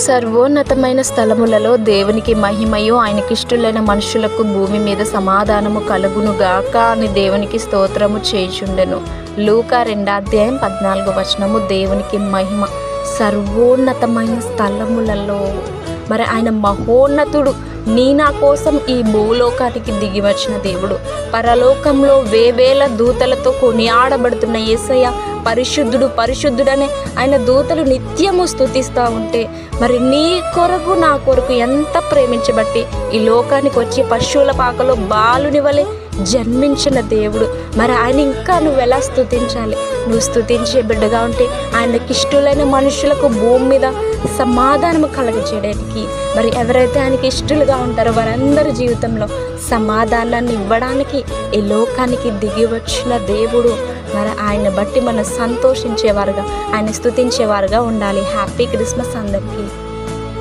సర్వోన్నతమైన స్థలములలో దేవునికి మహిమయు, ఆయనకిష్టులైన మనుషులకు భూమి మీద సమాధానము కలుగునుగాక అని దేవునికి స్తోత్రము చేయుచుండెను. లూకా 2:14 దేవునికి మహిమ. సర్వోన్నతమైన స్థలములలో మరి ఆయన మహోన్నతుడు. నా కోసం ఈ భూలోకానికి దిగి వచ్చిన దేవుడు. పరలోకంలో వేవేల దూతలతో కొనియాడబడుతున్న యేసయ్య పరిశుద్ధుడు పరిశుద్ధుడనే ఆయన దూతలు నిత్యము స్తుతిస్తూ ఉంటే, మరి నీ కొరకు నా కొరకు ఎంత ప్రేమించబట్టి ఈ లోకానికి వచ్చి పశువుల పాకలో బాలుని వలె జన్మించిన దేవుడు. మరి ఆయన ఇంకా నువ్వు ఎలా స్తుతించాలి? నువ్వు స్తుతించే బిడ్డగా ఉంటే ఆయనకి ఇష్టలైన మనుషులకు భూమి మీద సమాధానము కలగజేయడానికి, మరి ఎవరైతే ఆయనకి ఇష్టలుగా ఉంటారో వారందరి జీవితంలో సమాధానాన్ని ఇవ్వడానికి ఈ లోకానికి దిగి వచ్చిన దేవుడు. మరి ఆయన బట్టి మనం సంతోషించేవారుగా, ఆయన స్తుతించేవారుగా ఉండాలి. హ్యాపీ క్రిస్మస్ అందరికీ.